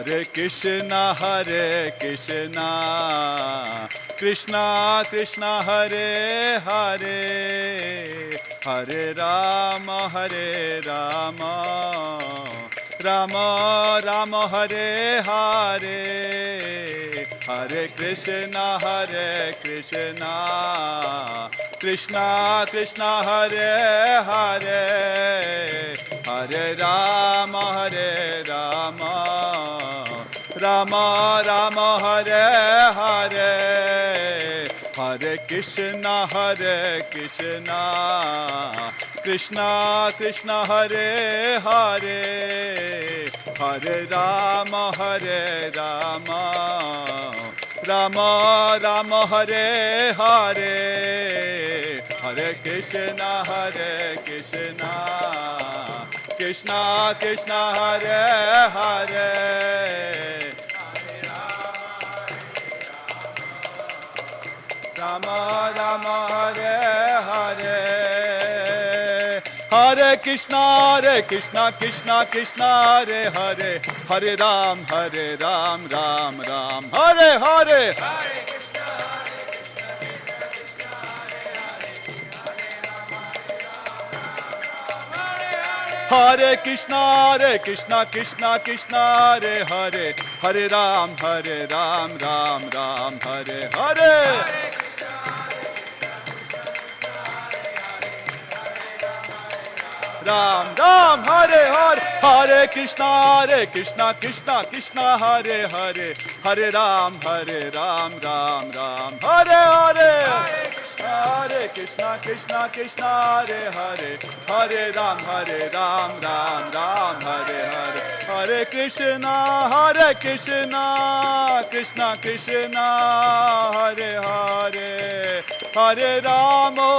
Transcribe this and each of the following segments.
Hare Krishna Krishna Krishna Hare Hare, Hare Rama Rama Rama Hare Hare, Hare Krishna Krishna Krishna Hare Hare, Hare Rama Rama Rama Hare Hare, Hare Krishna Krishna Krishna Hare Hare, Hare Rama Rama Rama Hare Hare, Hare Krishna Krishna Krishna Hare Hare, Rama Rama Hare Hare, Hare Krishna Krishna Krishna Hare Hare, Hare Ram Ram Ram Hare Hare, Hare Krishna Krishna Krishna Hare Hare, Hare Ram Ram Ram Hare Hare, Ram Ram Hare Hare, Hare Krishna Krishna Krishna Hare Hare, Hare Ram Ram Ram Hare Hare, Hare Krishna Krishna Hare Hare, Hare Ram Ram Hare Hare, Hare Krishna Krishna Krishna Hare Hare, Hare Ramo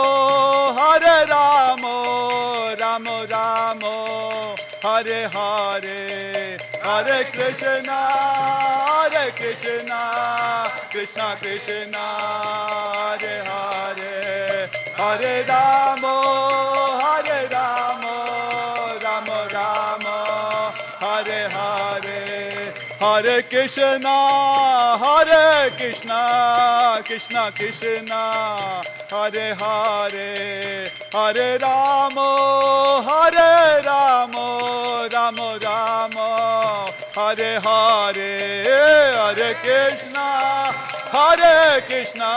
Ramo Ramo Hare Hare, Hare Krishna Krishna Krishna Hare Hare, Hare Ramo Ramo Ramo Hare Hare, Hare Krishna Krishna Krishna Hare Hare, Hare Ramo Ramo Ramo Hare Hare, Hare Krishna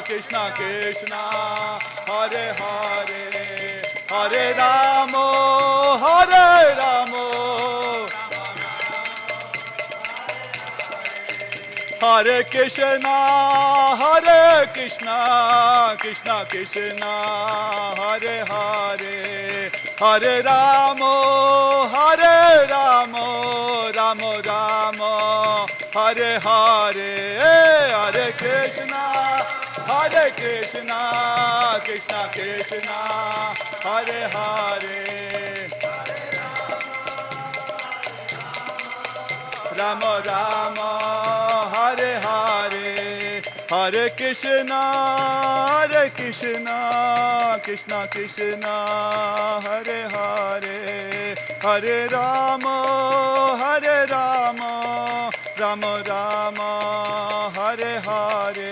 Krishna Krishna Hare Hare, Hare Ramo Hare Krishna Krishna Krishna Hare Hare, Hare Ramo Ramo Ramo Hare Hare, Hare Krishna Krishna Krishna Hare Hare, Ramo Ramo Hare Hare, Hare Krishna Krishna Krishna Hare Hare, Hare Ramo Ramo Ramo Hare Hare,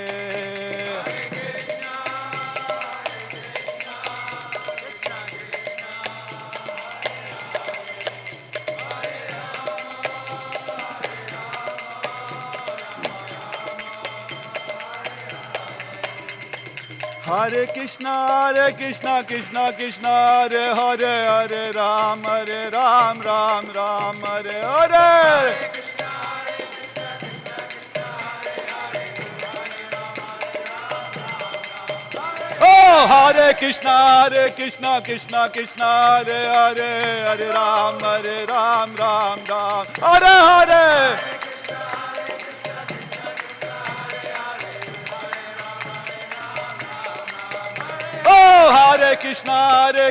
Hare Krishna Krishna Krishna Hare Hare, Hare Ram Ram Ram Hare Hare, Oh Hare Krishna Krishna Hare Hare, Hare Ram Ram Ram Hare Hare, Hare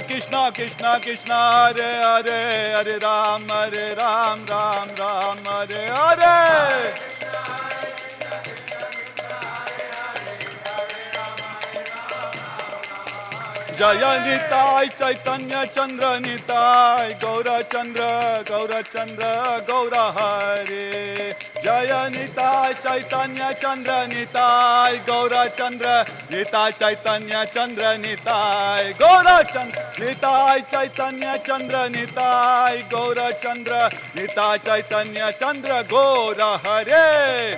Krishna Krishna Hare Hare, Hare Ram Ram Hare Hare, Jaya Nitai Chaitanya Chandra Nitai Gaura Chandra Gaura Chandra Gaura Hari Jaya Nitai Chaitanya Chandra Nitai Gaura Chandra Nitai Chaitanya Chandra Nitai Gaura Chandra Nitai Chaitanya Chandra Nitai Gaura Chandra Nitai Chaitanya Chandra Gaura Hare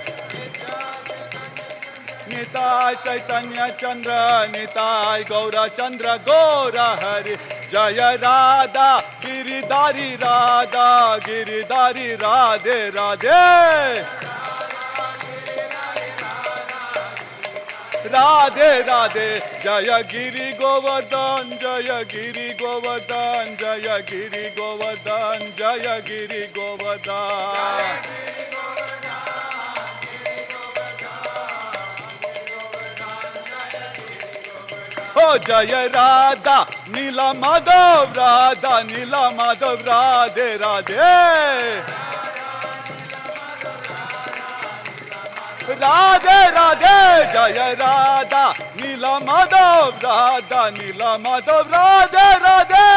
Nitai Chaitanya Chandra Nitai Gaura Chandra Gaura Hari Jaya Radha Giridhari Radha Giridhari Radhe Radhe Radhe Radhe Jaya Giri Govardhan Jaya Giri Govardhan Jaya Giri Govardhan Jaya Giri Govardhan Oh Jaya Radha Nila Madhav Radha Nila Madhav Radhe Radhe Radhe Radhe Jaya Radha Nila Madhav Radha Nila Madhav Radhe Radhe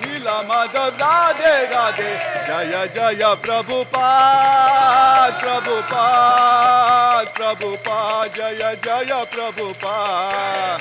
Nila Madhav Radhe Radhe Jaya Jaya Prabhupada Prabhupada Prabhupada Jaya Jaya Prabhupada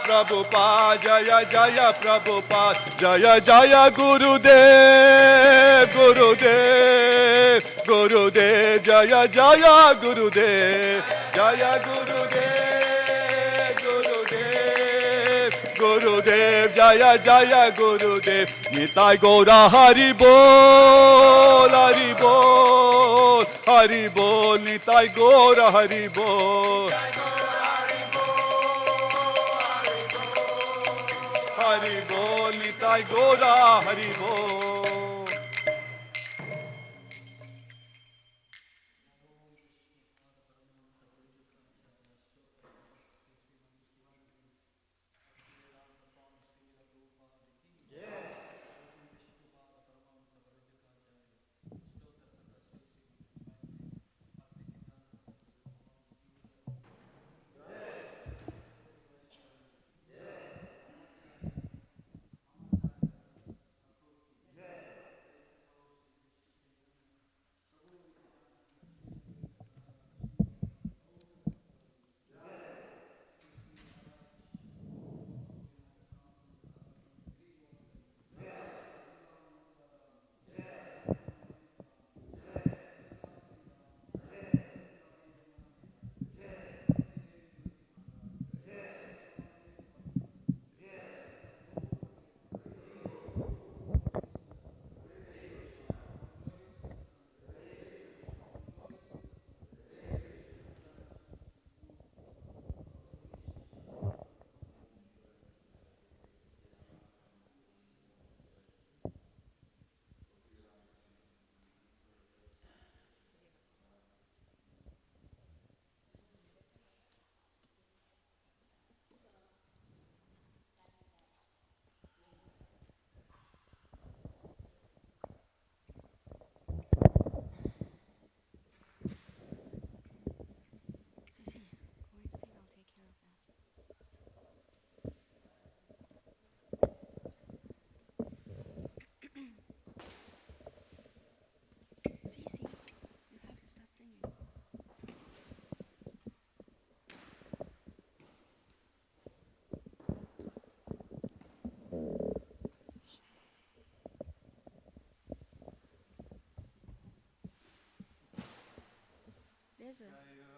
Prabhupada Jaya Jaya Prabhupada Jaya Jaya Gurudev Gurudev Gurudev Jaya Jaya Gurudev Jaya Gurudev Gurudev Gurudev Jaya Jaya Gurudev Nitai Gaura Hari Bol Hari Bol Hari Bol Nitai Gaura Hari Bol Hari Bol Nitai Gaura Hari Bol There's a Radha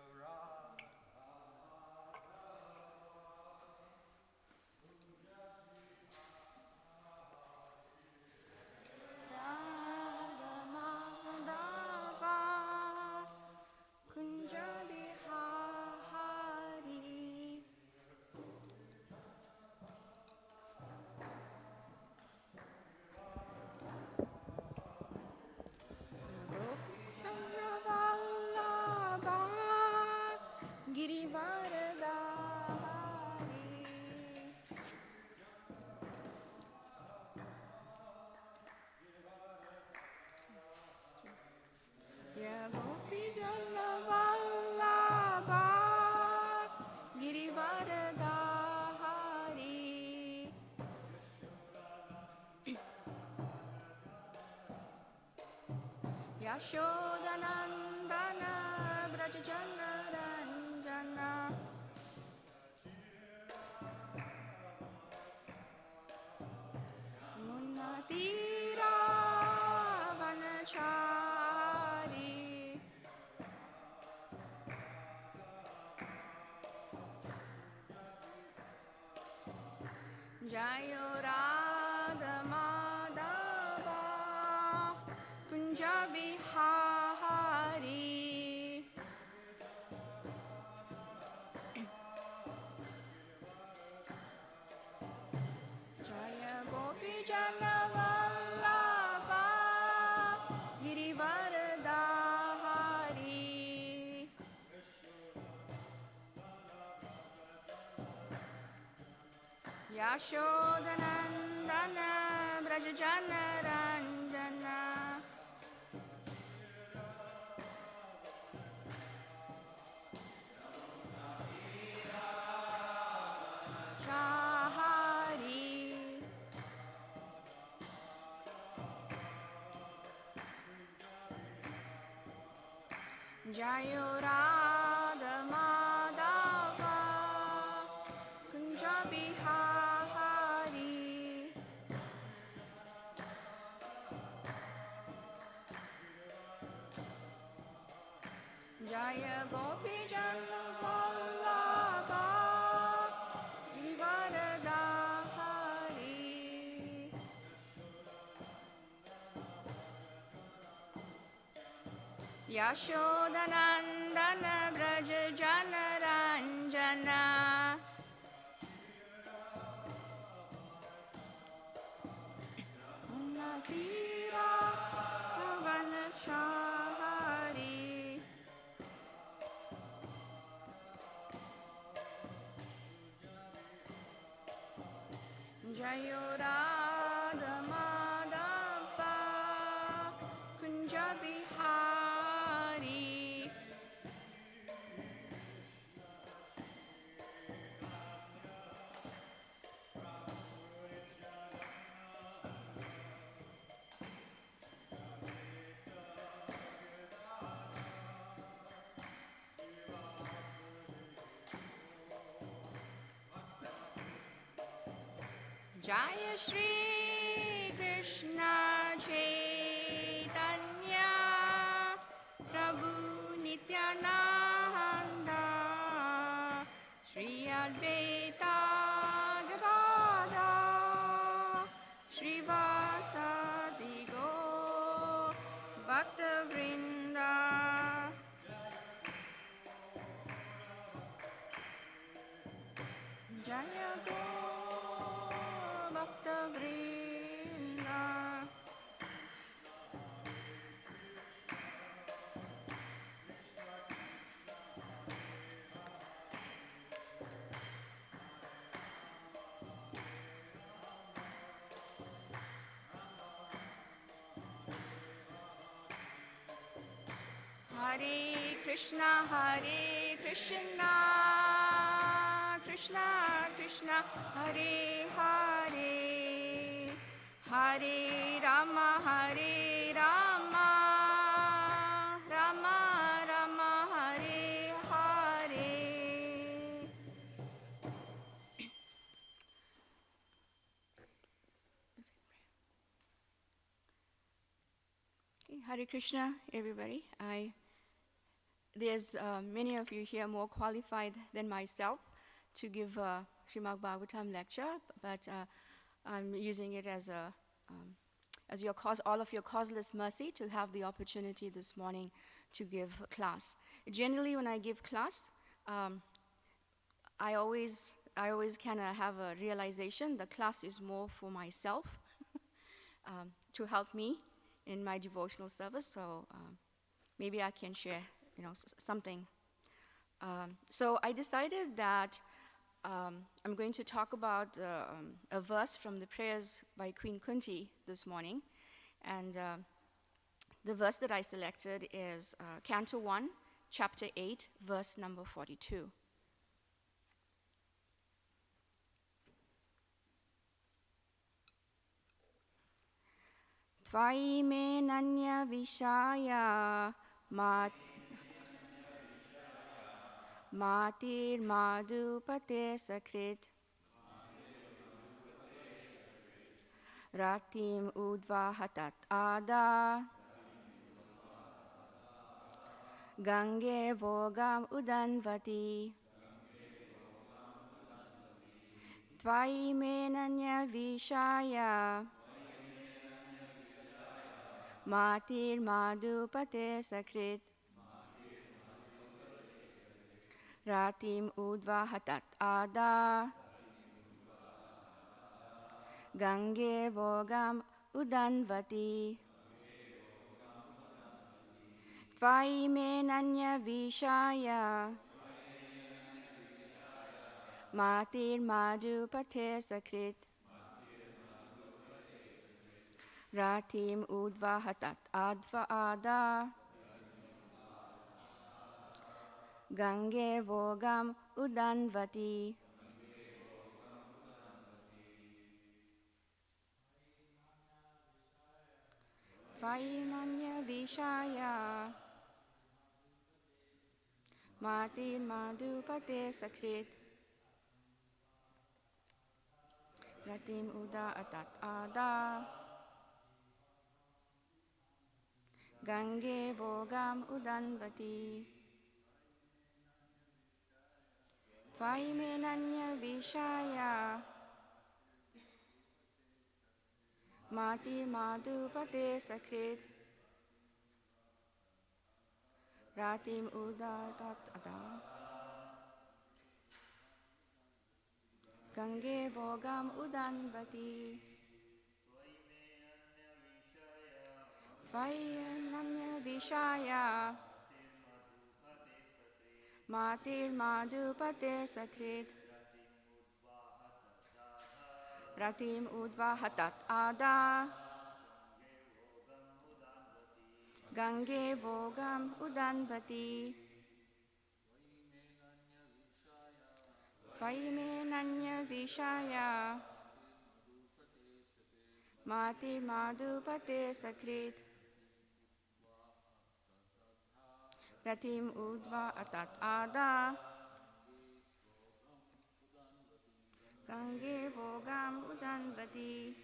Kunja Bihari Chandravallabha Yashodanandana Brajajanaranjana Munatira Vanachari Jayo Radha Madhava Punjabi Hari Jaya Gopi Jana Vallabha Girivaradhari Yashodanandana Brajajanaranjana Chahari Jayo Radha Madhava Punjabi Hari Jaya Gopi Jana Vallabha Girivaradhari Yashodanandana Brajajanaranjana Natira Vanachari Jayo Radha Madhava Punjabi Hari Jaya Shri Krishna Chaitanya Prabhu Nityananda Shri Advaita Gadadhar Shri Vasadi Gaur Bhakta Vrinda Jaya Gaur Bhakta Vrinda Hare Krishna Krishna Krishna Hare Hare Hare Rama Rama Rama Hare Hare Okay, Hare Krishna everybody. There's many of you here more qualified than myself to give Srimad Bhagavatam lecture, but I'm using it as all of your causeless mercy to have the opportunity this morning to give class. Generally, when I give class, I always kind of have a realization the class is more for myself to help me in my devotional service. So maybe I can share something. So I decided that I'm going to talk about a verse from the prayers by Queen Kunti this morning. And the verse that I selected is Canto 1, Chapter 8, verse number 42. Tvaime nanya vishaya matir madhupate sakrit ratim udvahatat ada gange vogam udanvati Tvaime nanya vishaya matir madhupate sakrit ratim udvahatat ada gange vogam udanvati Tvaime nanya vishaya matir madhupate sakrit ratim udvahatat adva ada gange vogam udanvati Tvainanya vishaya matir madhupate sakrit ratim udvahatat ada gange vogam udanvati Tvaime nanya vishaya matir madhupate sakrit ratim udvahatat ada gange vogam udanvati Tvainanya vishaya matir madhupate sakrit ratim udvahatat ada gange vogam udanvati Tvaime nanya vishaya matir madhupate sakrit ratim udvahatat ada gange vogam udanvati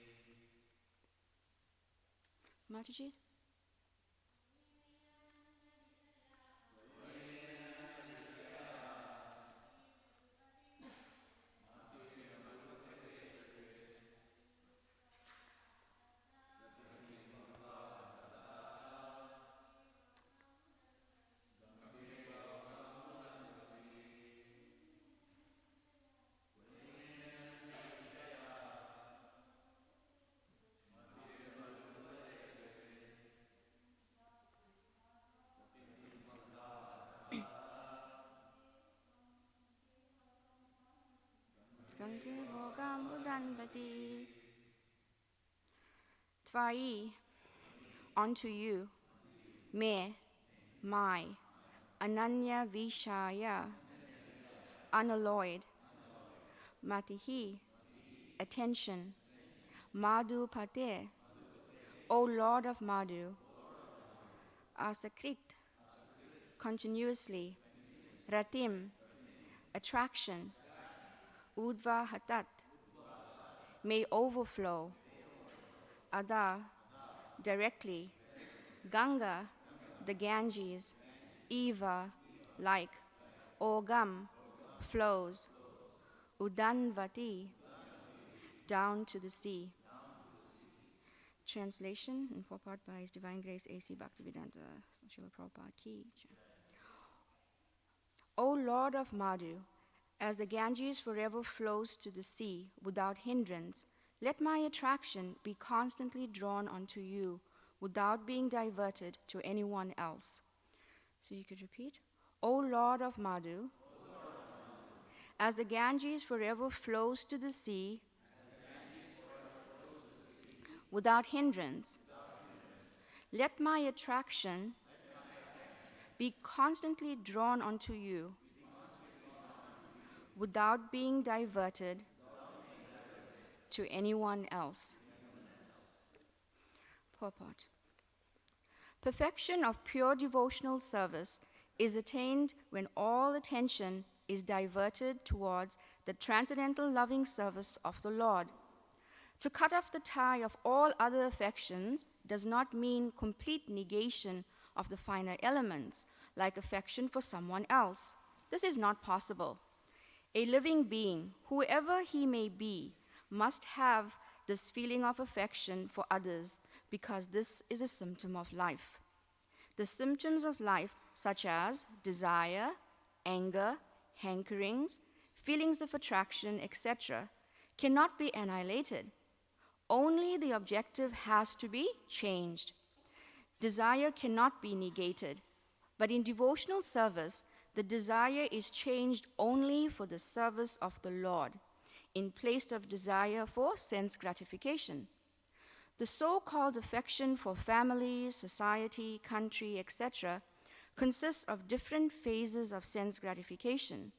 Mataji gange vogam udanvati Tvai unto you me my Ananya Vishaya unalloyed Matihi attention Madhu Pate O Lord of Madhu Asakrit continuously Ratim attraction Udva Hatat may overflow Ada directly Ganga the Ganges Eva like Ogam flows Udanvati down to the sea. Translation in full part by His Divine Grace A.C. Bhaktivedanta Srila Prabhupada Ki. O Lord of Madhu, as the Ganges forever flows to the sea without hindrance, let my attraction be constantly drawn onto you without being diverted to anyone else. So you could repeat. O Lord of Madhu, as the Ganges forever flows to the sea without hindrance, let my attraction be constantly drawn onto you without being diverted to anyone else. Purport. Perfection of pure devotional service is attained when all attention is diverted towards the transcendental loving service of the Lord. To cut off the tie of all other affections does not mean complete negation of the finer elements, like affection for someone else. This is not possible. A living being, whoever he may be, must have this feeling of affection for others because this is a symptom of life. The symptoms of life, such as desire, anger, hankerings, feelings of attraction, etc., cannot be annihilated. Only the objective has to be changed. Desire cannot be negated, but in devotional service, the desire is changed only for the service of the Lord, in place of desire for sense gratification. The so-called affection for family, society, country, etc., consists of different phases of sense gratification.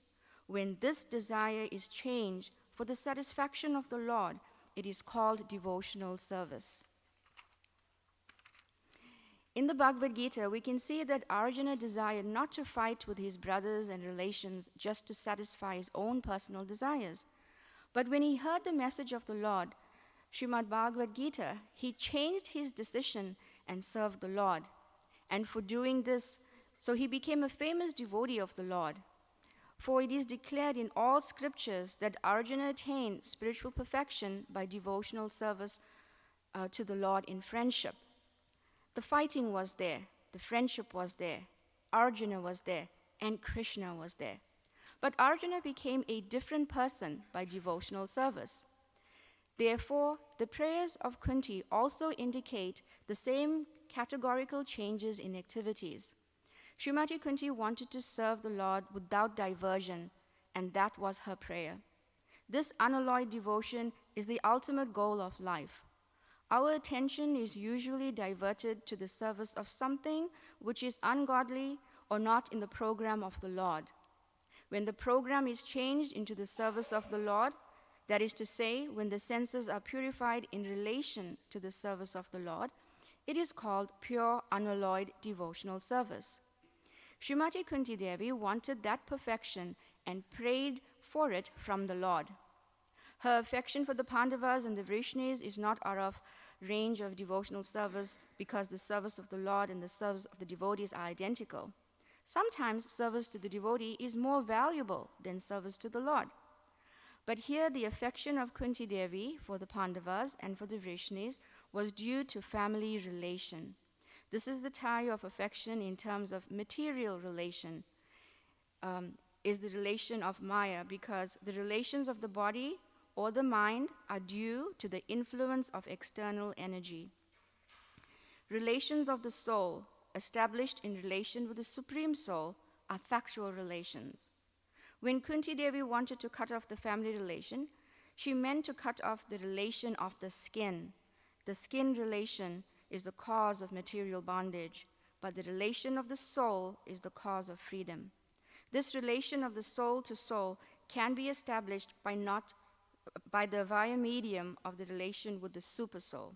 When this desire is changed for the satisfaction of the Lord, it is called devotional service. In the Bhagavad Gita, we can see that Arjuna desired not to fight with his brothers and relations just to satisfy his own personal desires. But when he heard the message of the Lord, Srimad Bhagavad Gita, he changed his decision and served the Lord. And for doing this, so he became a famous devotee of the Lord. For it is declared in all scriptures that Arjuna attained spiritual perfection by devotional service to the Lord in friendship. The fighting was there, the friendship was there, Arjuna was there, and Krishna was there. But Arjuna became a different person by devotional service. Therefore, the prayers of Kunti also indicate the same categorical changes in activities. Srimati Kunti wanted to serve the Lord without diversion, and that was her prayer. This unalloyed devotion is the ultimate goal of life. Our attention is usually diverted to the service of something which is ungodly or not in the program of the Lord. When the program is changed into the service of the Lord, that is to say, when the senses are purified in relation to the service of the Lord, it is called pure, unalloyed devotional service. Srimati Kunti Devi wanted that perfection and prayed for it from the Lord. Her affection for the Pandavas and the Vrishnis is not out of range of devotional service because the service of the Lord and the service of the devotees are identical. Sometimes service to the devotee is more valuable than service to the Lord. But here the affection of Kunti Devi for the Pandavas and for the Vrishnis was due to family relation. This is the tie of affection in terms of material relation, is the relation of Maya, because the relations of the body or the mind are due to the influence of external energy. Relations of the soul, established in relation with the Supreme Soul, are factual relations. When Kunti Devi wanted to cut off the family relation, she meant to cut off the relation of the skin. The skin relation is the cause of material bondage, but the relation of the soul is the cause of freedom. This relation of the soul to soul can be established by the via medium of the relation with the super soul.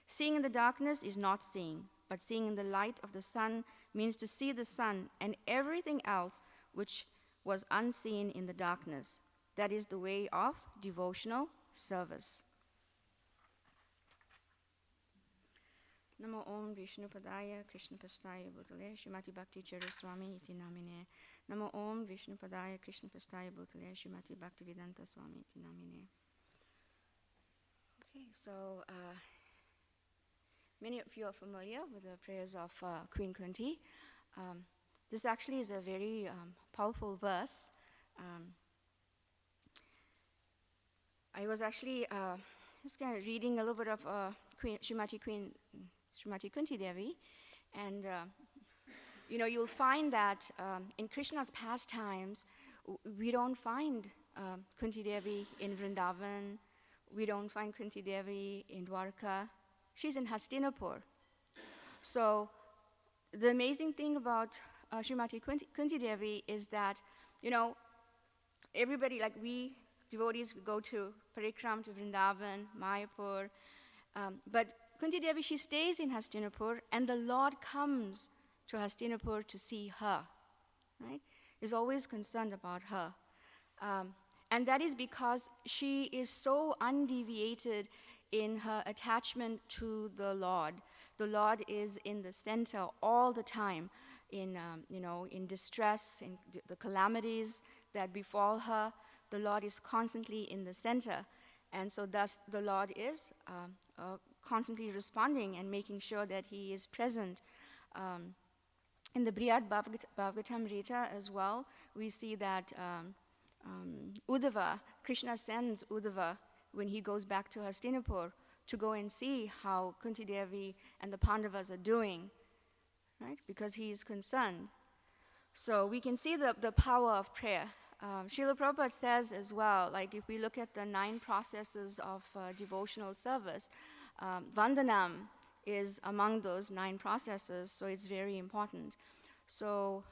Seeing in the darkness is not seeing, but seeing in the light of the sun means to see the sun and everything else which was unseen in the darkness. That is the way of devotional service. Namo Om Vishnu Padaya Krishna Pastaya Bhutale Srimati Bhakti Charu Swami iti namine. Namo Om Vishnu Padaya Krishna Pastaya Bhutale Srimati Bhakti Vedanta Swami iti namine. Okay, so many of you are familiar with the prayers of Queen Kunti. This actually is a very powerful verse. I was actually just kind of reading a little bit of Srimati Kunti Devi, and you'll find that in Krishna's pastimes, we don't find Kunti Devi in Vrindavan, we don't find Kunti Devi in Dwarka. She's in Hastinapur. So the amazing thing about Srimati Kunti Devi is that, everybody, like we devotees, we go to Parikram, to Vrindavan, Mayapur, but Kunti Devi, she stays in Hastinapur, and the Lord comes to Hastinapur to see her, right? Is always concerned about her. And that is because she is so undeviated in her attachment to the Lord. The Lord is in the center all the time, in distress, in the calamities that befall her. The Lord is constantly in the center. And so thus the Lord is constantly responding and making sure that he is present. In the Brihad Bhagavatam Rita as well, we see that Uddhava, Krishna sends Uddhava when he goes back to Hastinapur to go and see how Kunti Devi and the Pandavas are doing, right? Because he is concerned. So we can see the power of prayer. Srila Prabhupada says as well, like if we look at the 9 processes of devotional service, Vandanam is among those 9 processes, so it's very important. So,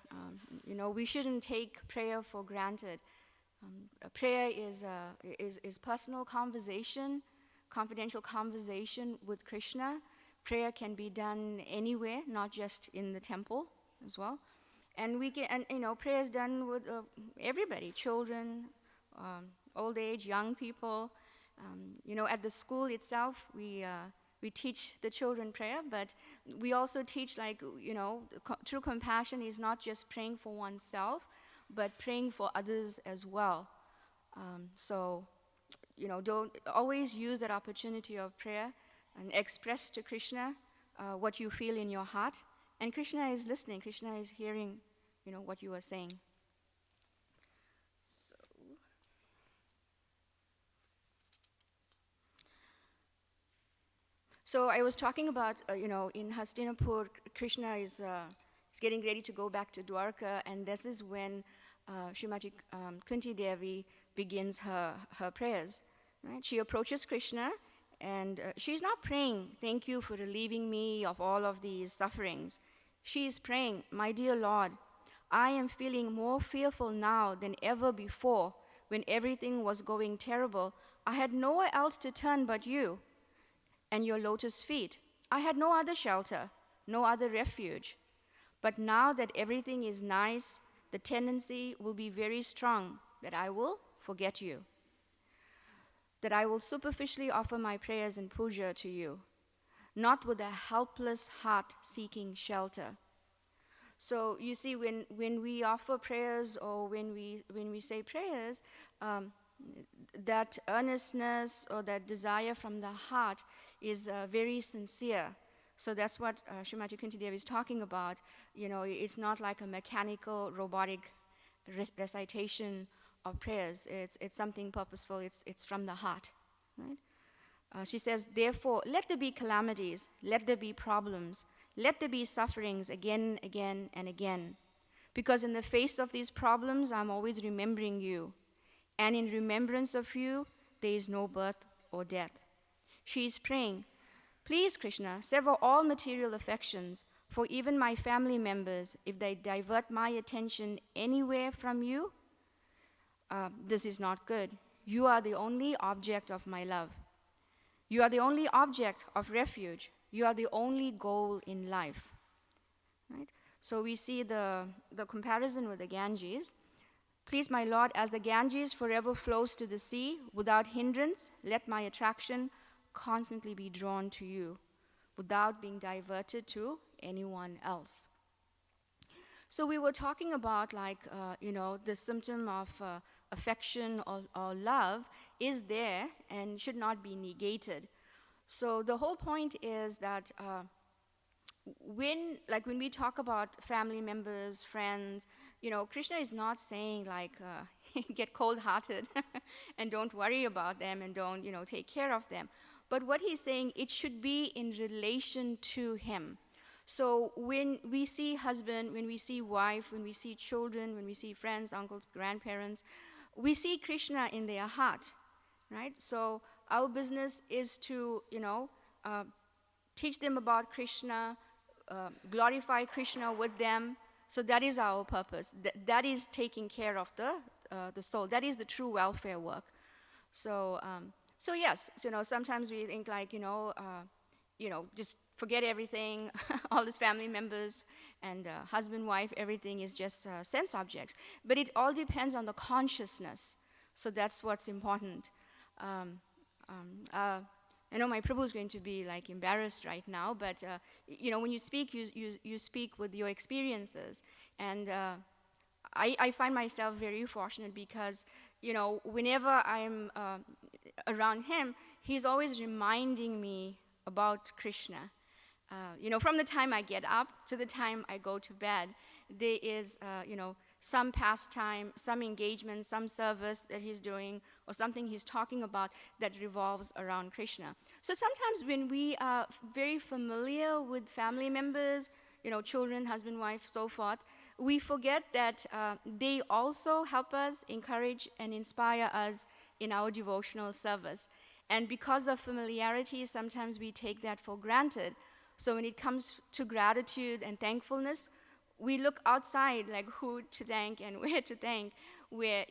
we shouldn't take prayer for granted. Prayer is personal conversation, confidential conversation with Krishna. Prayer can be done anywhere, not just in the temple as well. And prayer is done with everybody, children, old age, young people. At the school itself, we teach the children prayer, but we also teach, true compassion is not just praying for oneself, but praying for others as well. Don't always use that opportunity of prayer and express to Krishna what you feel in your heart. And Krishna is listening. Krishna is hearing, what you are saying. So I was talking about, in Hastinapur, Krishna is getting ready to go back to Dwarka, and this is when Srimati Kunti Devi begins her prayers. Right? She approaches Krishna, and she's not praying, "Thank you for relieving me of all of these sufferings." She is praying, "My dear Lord, I am feeling more fearful now than ever before. When everything was going terrible, I had nowhere else to turn but you and your lotus feet. I had no other shelter, no other refuge. But now that everything is nice, the tendency will be very strong that I will forget you, that I will superficially offer my prayers and puja to you, not with a helpless heart seeking shelter." So you see, when we offer prayers or when we say prayers, that earnestness or that desire from the heart is very sincere. So that's what Srimati Kunti Devi is talking about. It's not like a mechanical, robotic recitation of prayers. It's something purposeful. It's from the heart, right? She says, "Therefore, let there be calamities, let there be problems, let there be sufferings again, again, and again. Because in the face of these problems, I'm always remembering you. And in remembrance of you, there is no birth or death." She is praying, "Please, Krishna, sever all material affections, for even my family members, if they divert my attention anywhere from you, this is not good. You are the only object of my love. You are the only object of refuge. You are the only goal in life." Right? So we see the comparison with the Ganges. "Please, my Lord, as the Ganges forever flows to the sea without hindrance, let my attraction constantly be drawn to you without being diverted to anyone else." So we were talking about the symptom of affection or love is there and should not be negated. So the whole point is that when we talk about family members, friends, Krishna is not saying get cold-hearted and don't worry about them and don't, take care of them. But what he's saying, it should be in relation to him. So when we see husband, when we see wife, when we see children, when we see friends, uncles, grandparents, we see Krishna in their heart, right? So our business is to, teach them about Krishna, glorify Krishna with them. So that is our purpose. That is taking care of the soul. That is the true welfare work. So yes, sometimes we think just forget everything, all his family members and husband, wife, everything is just sense objects. But it all depends on the consciousness. So that's what's important. I know my Prabhu is going to be like embarrassed right now, but when you speak, you speak with your experiences. And I find myself very fortunate because, whenever I'm around him, he's always reminding me about Krishna. From the time I get up to the time I go to bed, there is, some pastime, some engagement, some service that he's doing, or something he's talking about that revolves around Krishna. So sometimes when we are very familiar with family members, children, husband, wife, so forth, we forget that they also help us, encourage, and inspire us in our devotional service. And because of familiarity, sometimes we take that for granted. So when it comes to gratitude and thankfulness, we look outside like who to thank and where to thank, where,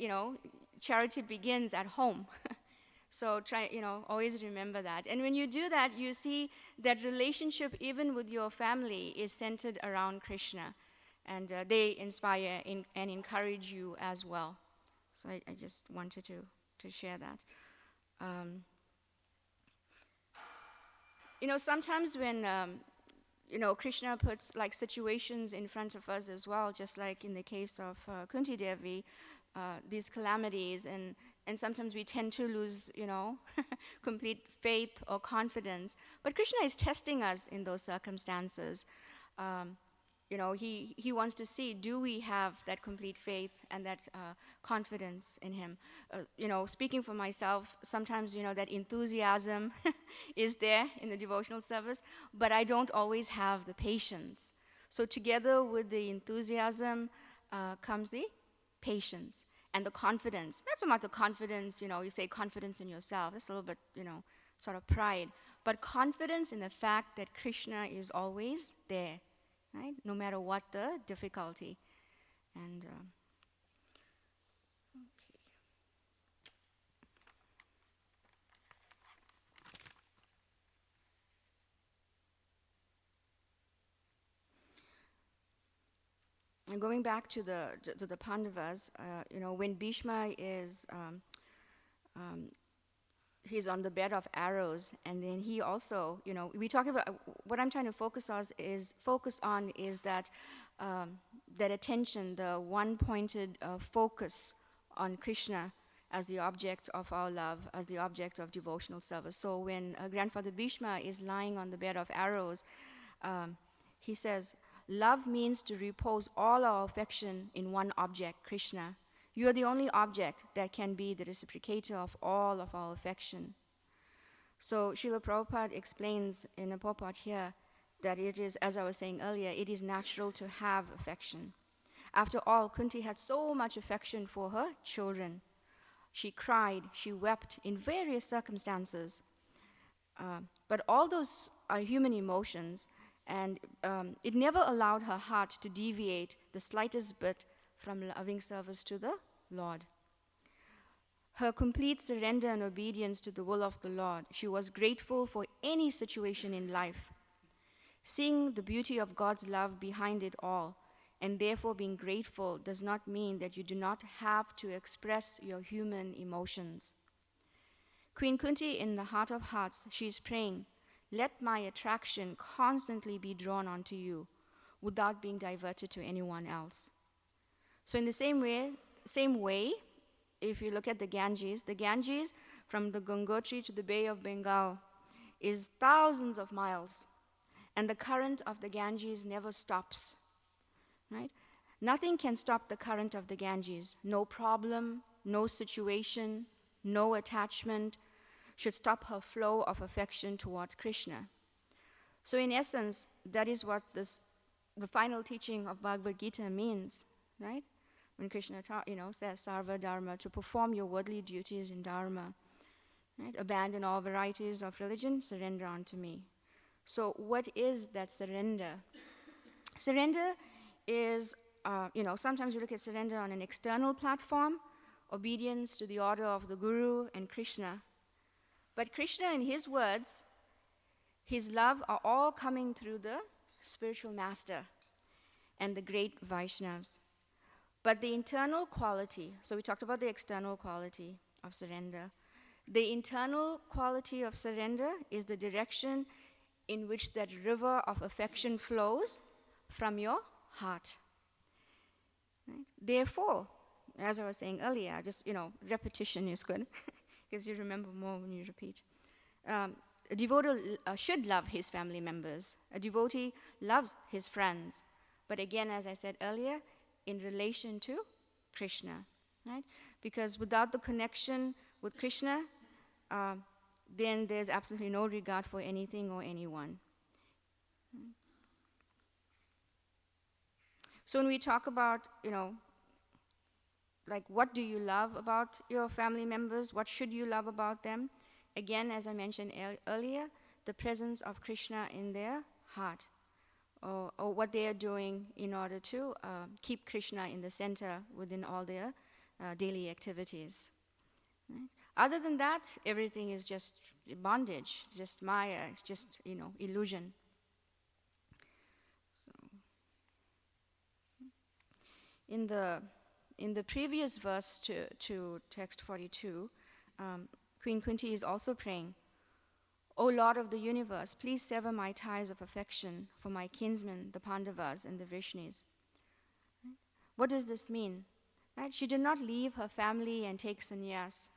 charity begins at home. So try, always remember that. And when you do that, you see that relationship, even with your family, is centered around Krishna. And they inspire and encourage you as well. So I just wanted to share that. Sometimes when, Krishna puts like situations in front of us as well, just like in the case of Kunti Devi, these calamities, and sometimes we tend to lose, complete faith or confidence. But Krishna is testing us in those circumstances. He wants to see, do we have that complete faith and that confidence in him? Speaking for myself, sometimes, that enthusiasm is there in the devotional service, but I don't always have the patience. So together with the enthusiasm comes the patience and the confidence. Not so much the confidence, you say confidence in yourself. That's a little bit, sort of pride. But confidence in the fact that Krishna is always there. Right? No matter what the difficulty. And okay. And going back to the Pandavas, when Bhishma is he's on the bed of arrows, and then he also, we talk about, what I'm trying to focus on is that that attention, the one-pointed focus on Krishna as the object of our love, as the object of devotional service. So when Grandfather Bhishma is lying on the bed of arrows, he says, love means to repose all our affection in one object, Krishna. You are the only object that can be the reciprocator of all of our affection. So Srila Prabhupada explains in a purport here that it is, as I was saying earlier, it is natural to have affection. After all, Kunti had so much affection for her children. She cried, she wept in various circumstances. But all those are human emotions, and it never allowed her heart to deviate the slightest bit from loving service to the Lord. Her complete surrender and obedience to the will of the Lord, she was grateful for any situation in life. Seeing the beauty of God's love behind it all, and therefore being grateful, does not mean that you do not have to express your human emotions. Queen Kunti, in the heart of hearts, she is praying, let my attraction constantly be drawn onto you without being diverted to anyone else. So in the same way, if you look at the Ganges from the Gangotri to the Bay of Bengal is thousands of miles, and the current of the Ganges never stops, right? Nothing can stop the current of the Ganges. No problem, no situation, no attachment should stop her flow of affection toward Krishna. So in essence, that is what the final teaching of Bhagavad Gita means, right? When Krishna says sarva dharma, to perform your worldly duties in dharma, right? Abandon all varieties of religion, surrender unto me. So what is that surrender? Surrender is, sometimes we look at surrender on an external platform, obedience to the order of the Guru and Krishna. But Krishna, in his words, his love are all coming through the spiritual master and the great Vaishnavas. But the internal quality, so we talked about the external quality of surrender. The internal quality of surrender is the direction in which that river of affection flows from your heart. Right? Therefore, as I was saying earlier, just, repetition is good because you remember more when you repeat. A devotee should love his family members. A devotee loves his friends. But again, as I said earlier, in relation to Krishna, right? Because without the connection with Krishna, then there's absolutely no regard for anything or anyone. So when we talk about, like what do you love about your family members? What should you love about them? Again, as I mentioned earlier, the presence of Krishna in their heart, or what they are doing in order to keep Krishna in the center within all their daily activities. Right? Other than that, everything is just bondage. It's just maya. It's just, illusion. So, in the previous verse to text 42, Queen Kunti is also praying, O Lord of the universe, please sever my ties of affection for my kinsmen, the Pandavas and the Vrishnis. Right? What does this mean? Right? She did not leave her family and take sannyas.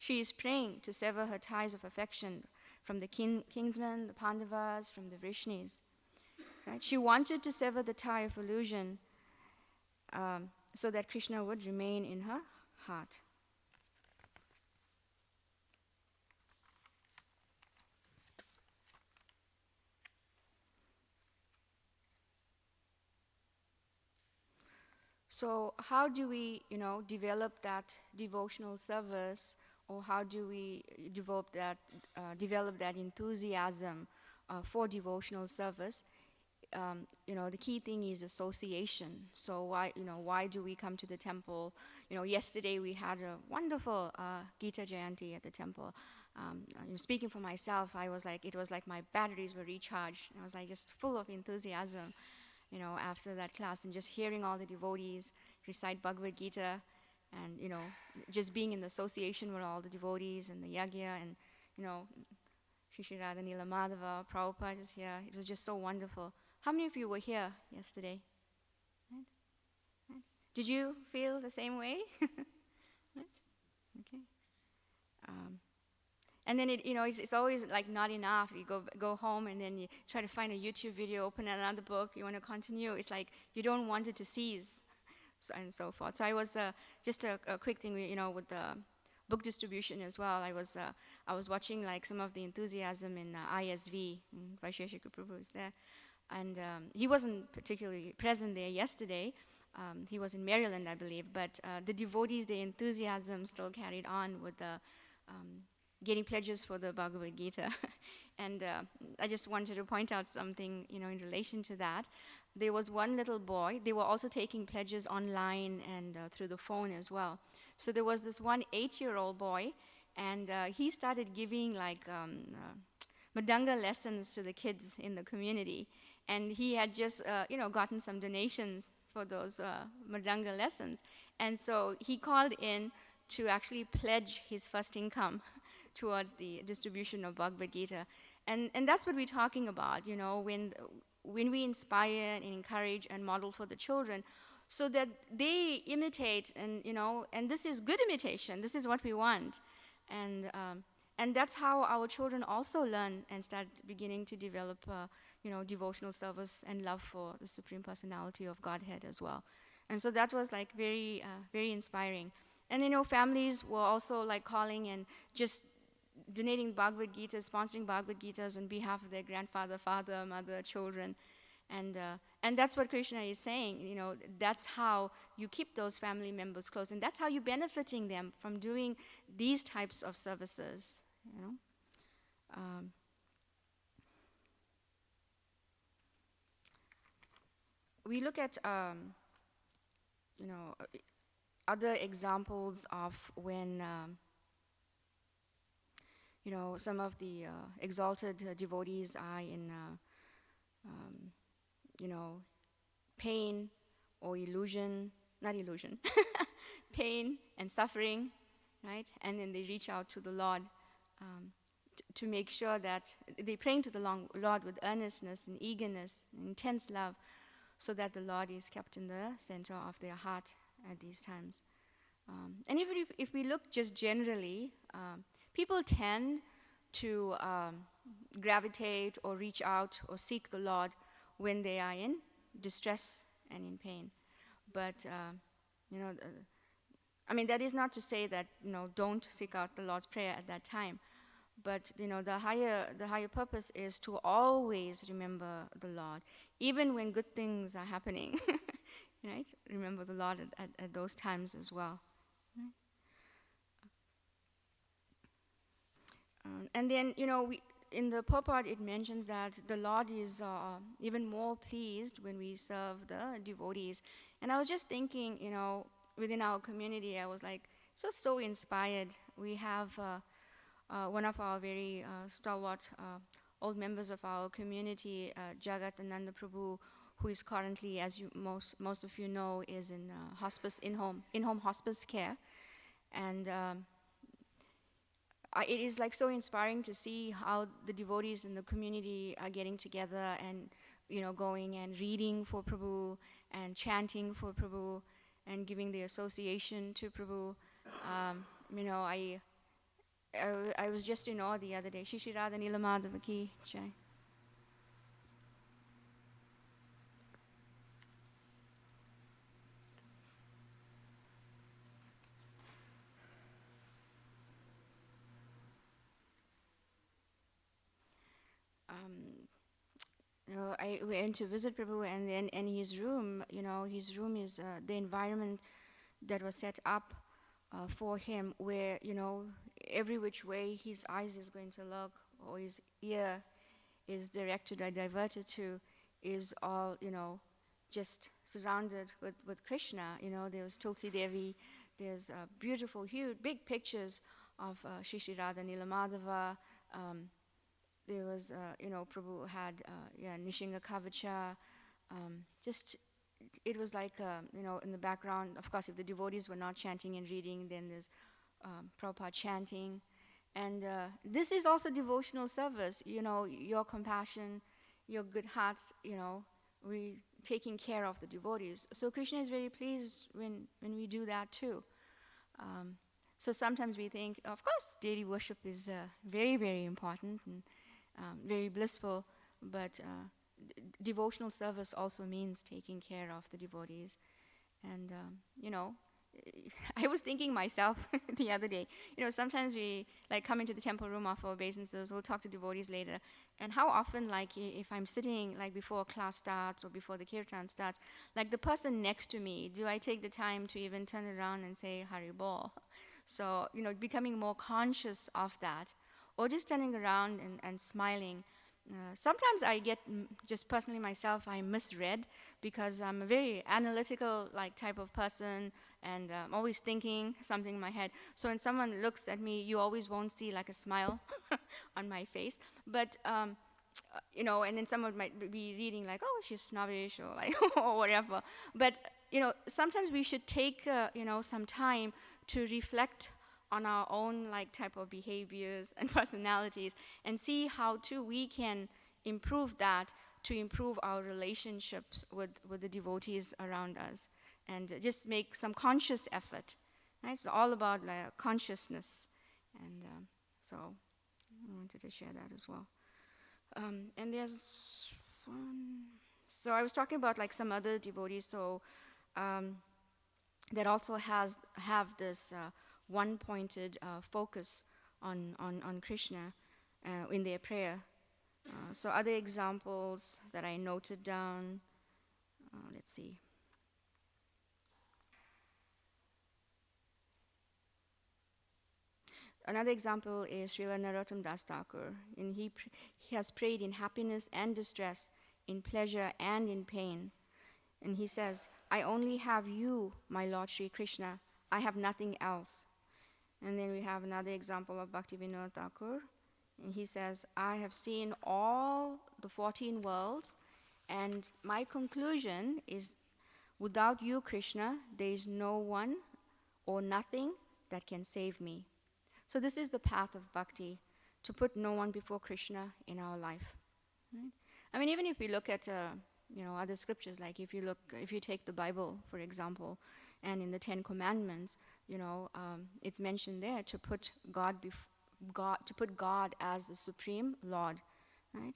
She is praying to sever her ties of affection from the kinsmen, the Pandavas, from the Vrishnis. Right? She wanted to sever the tie of illusion so that Krishna would remain in her heart. So how do we, develop that devotional service, or how do we develop that enthusiasm for devotional service? The key thing is association. So why do we come to the temple? Yesterday we had a wonderful Gita Jayanti at the temple. Speaking for myself, it was like my batteries were recharged. I was like just full of enthusiasm, after that class, and just hearing all the devotees recite Bhagavad Gita, and just being in the association with all the devotees and the yagya, and Shri Radha Nila Madhava, Prabhupada was here. It was just so wonderful. How many of you were here yesterday? Right? Right? Did you feel the same way? Right? Okay. And then it's always like not enough. You go home and then you try to find a YouTube video, open another book. You want to continue. It's like you don't want it to cease, and so forth. So I was just a quick thing, with the book distribution as well. I was watching like some of the enthusiasm in ISV. Vaisheshika Prabhu was there, and he wasn't particularly present there yesterday. He was in Maryland, I believe. But the devotees, the enthusiasm still carried on with the getting pledges for the Bhagavad Gita. And I just wanted to point out something, in relation to that. There was one little boy. They were also taking pledges online and through the phone as well. So there was this one 8-year-old boy, and he started giving like Madanga lessons to the kids in the community. And he had just, gotten some donations for those Madanga lessons. And so he called in to actually pledge his first income towards the distribution of Bhagavad Gita. And that's what we're talking about, when we inspire and encourage and model for the children so that they imitate, and this is good imitation. This is what we want. And that's how our children also learn and start beginning to develop, devotional service and love for the Supreme Personality of Godhead as well. And so that was like very, very inspiring. And families were also like calling and just donating Bhagavad Gita, sponsoring Bhagavad Gitas on behalf of their grandfather, father, mother, children. And that's what Krishna is saying, that's how you keep those family members close. And that's how you're benefiting them from doing these types of services, We look at, other examples of when some of the exalted devotees are in, you know, pain or illusion, not illusion, pain and suffering, right? And then they reach out to the Lord to make sure that they praying to the Lord with earnestness and eagerness and intense love, so that the Lord is kept in the center of their heart at these times. And even if we look just generally, people tend to gravitate or reach out or seek the Lord when they are in distress and in pain. But, that is not to say that, don't seek out the Lord's Prayer at that time. But, the higher purpose is to always remember the Lord, even when good things are happening, right? Remember the Lord at those times as well. And then, in the purport, it mentions that the Lord is even more pleased when we serve the devotees. And I was just thinking, within our community, I was like, so inspired. We have one of our very stalwart old members of our community, Jagat Ananda Prabhu, who is currently, as most of you know, is in hospice, in-home hospice care. And it is like so inspiring to see how the devotees in the community are getting together and going and reading for Prabhu and chanting for Prabhu and giving the association to Prabhu. I was just in awe the other day. Shishi Radha Nilamadhava ki jai. I went to visit Prabhu, and then in his room, his room is the environment that was set up for him, where every which way his eyes is going to look, or his ear is directed or diverted to, is all just surrounded with Krishna. There was Tulsi Devi. There's beautiful, huge, big pictures of Shishi Radha Nilamadhava. There was, Prabhu had, Nishinga Kavacha. It was like, in the background, of course, if the devotees were not chanting and reading, then there's Prabhupada chanting. And this is also devotional service, your compassion, your good hearts, we taking care of the devotees. So Krishna is very pleased when we do that too. So sometimes we think, of course, deity worship is very, very important and very blissful, but devotional service also means taking care of the devotees. And, I was thinking myself the other day, sometimes we like come into the temple room of our obeisances, we'll talk to devotees later, and how often, like if I'm sitting like before class starts or before the kirtan starts, like the person next to me, do I take the time to even turn around and say Hari Bol? So, becoming more conscious of that, or just turning around and smiling. Sometimes I get, just personally myself, I misread because I'm a very analytical like type of person, and I'm always thinking something in my head. So when someone looks at me, you always won't see like a smile on my face. But and then someone might be reading like, oh, she's snobbish or like or whatever. But sometimes we should take some time to reflect on our own like type of behaviors and personalities, and see how too we can improve that to improve our relationships with the devotees around us, and just make some conscious effort. Right? It's all about like consciousness, and so I wanted to share that as well. And there's one. So I was talking about like some other devotees. So that also have this one-pointed focus on Krishna in their prayer. So other examples that I noted down, let's see. Another example is Srila Narottam Das Thakur, and he has prayed in happiness and distress, in pleasure and in pain. And he says, I only have you, my Lord Sri Krishna. I have nothing else. And then we have another example of Bhaktivinoda Thakur. And he says, I have seen all the 14 worlds, and my conclusion is, without you, Krishna, there is no one or nothing that can save me. So this is the path of bhakti, to put no one before Krishna in our life. Right? I mean, even if we look at other scriptures, like if you take the Bible, for example, and in the Ten Commandments, it's mentioned there to put to put God as the supreme Lord, right?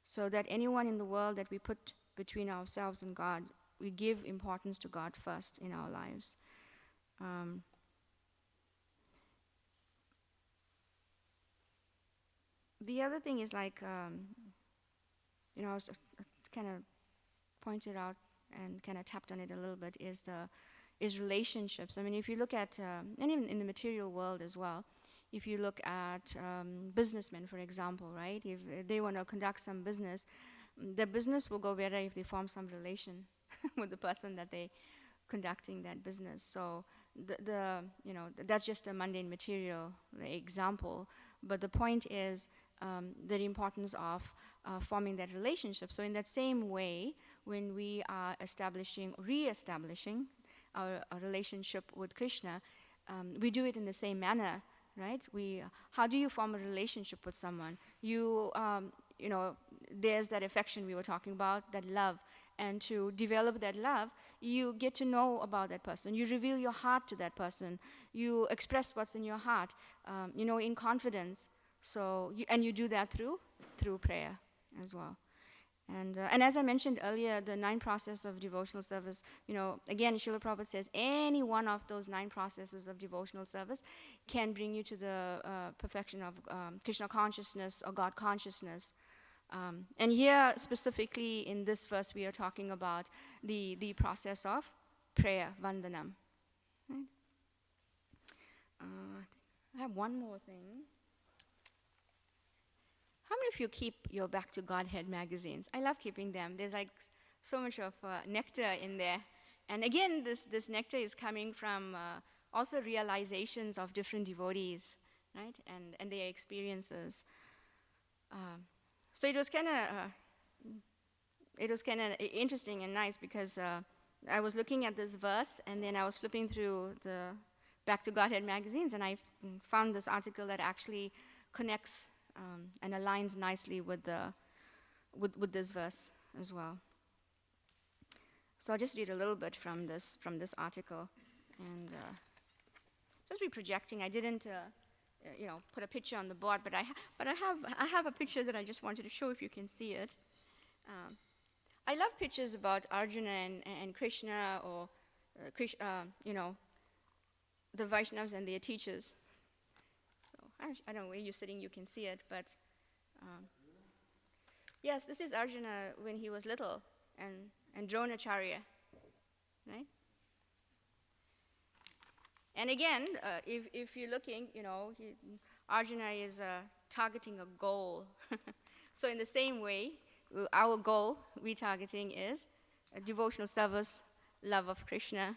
So that anyone in the world that we put between ourselves and God, we give importance to God first in our lives. The other thing is like, I was kind of pointed out and kind of tapped on it a little bit, is relationships. I mean, if you look at, and even in the material world as well, if you look at businessmen, for example, right? If they want to conduct some business, their business will go better if they form some relation with the person that they conducting that business. So that's just a mundane material example. But the point is the importance of forming that relationship. So in that same way, when we are re-establishing our relationship with Krishna, we do it in the same manner, right? How do you form a relationship with someone? There's that affection we were talking about, that love. And to develop that love, you get to know about that person. You reveal your heart to that person. You express what's in your heart, in confidence. So, you do that through prayer as well. And as I mentioned earlier, the 9 process of devotional service, again, Srila Prabhupada says any one of those 9 processes of devotional service can bring you to the perfection of Krishna consciousness or God consciousness. And here, specifically in this verse, we are talking about the process of prayer, vandanam. Right? I have one more thing. How many of you keep your Back to Godhead magazines? I love keeping them. There's like so much of nectar in there. And again, this nectar is coming from also realizations of different devotees, right? And their experiences. So it was kind of interesting and nice because I was looking at this verse, and then I was flipping through the Back to Godhead magazines, and I found this article that actually connects and aligns nicely with this verse as well. So I'll just read a little bit from this article, and just be projecting. I didn't, put a picture on the board, but I have a picture that I just wanted to show if you can see it. I love pictures about Arjuna and Krishna, or the Vaishnavas and their teachers. So I don't know where you're sitting, you can see it, but yes, this is Arjuna when he was little, and Dronacharya, right? And again, if you're looking, Arjuna is targeting a goal. So in the same way, our goal we're targeting is a devotional service, love of Krishna,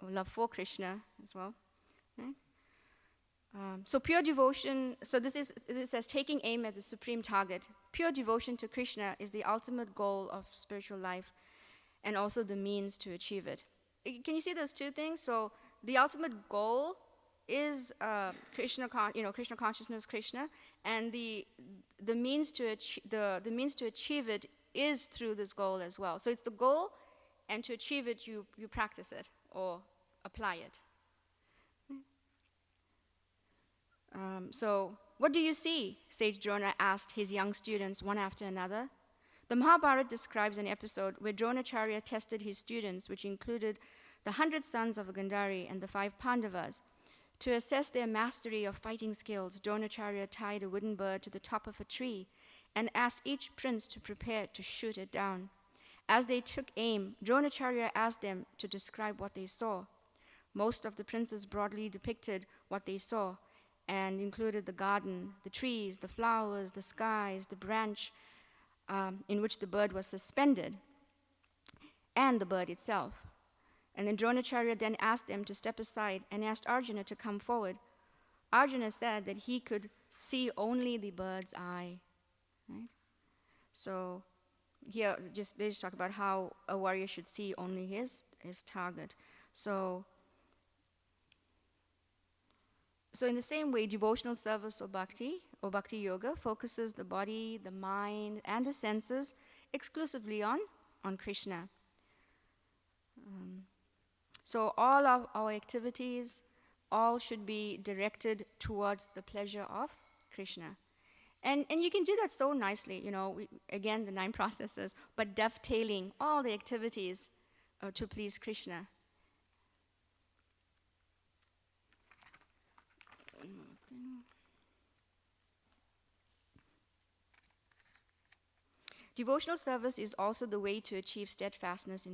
love for Krishna as well. Right? So pure devotion, so this says taking aim at the supreme target. Pure devotion to Krishna is the ultimate goal of spiritual life and also the means to achieve it. Can you see those two things? So the ultimate goal is Krishna consciousness, Krishna, and the means to achieve it is through this goal as well. So it's the goal, and to achieve it, you practice it or apply it. So what do you see? Sage Drona asked his young students one after another. The Mahabharata describes an episode where Dronacharya tested his students, which included the 100 sons of Gandhari and the 5 Pandavas. To assess their mastery of fighting skills, Dronacharya tied a wooden bird to the top of a tree and asked each prince to prepare to shoot it down. As they took aim, Dronacharya asked them to describe what they saw. Most of the princes broadly depicted what they saw and included the garden, the trees, the flowers, the skies, the branch in which the bird was suspended, and the bird itself. And then Dronacharya then asked them to step aside and asked Arjuna to come forward. Arjuna said that he could see only the bird's eye. Right? So here they just talk about how a warrior should see only his target. So in the same way, devotional service or bhakti yoga focuses the body, the mind, and the senses exclusively on Krishna. So all of our activities, all should be directed towards the pleasure of Krishna. And you can do that so nicely, again, the 9 processes, but dovetailing all the activities to please Krishna. Devotional service is also the way to achieve steadfastness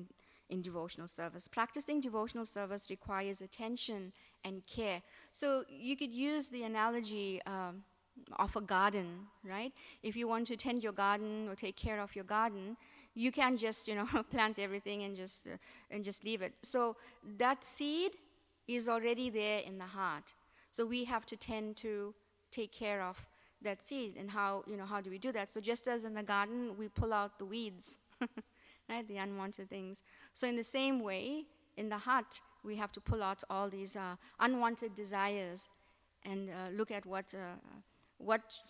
in devotional service. Practicing devotional service requires attention and care. So you could use the analogy of a garden, right? If you want to tend your garden or take care of your garden, you can't just plant everything and just leave it. So that seed is already there in the heart. So we have to tend to take care of that seed. And how do we do that? So just as in the garden, we pull out the weeds, right, the unwanted things. So in the same way, in the heart, we have to pull out all these unwanted desires and look at what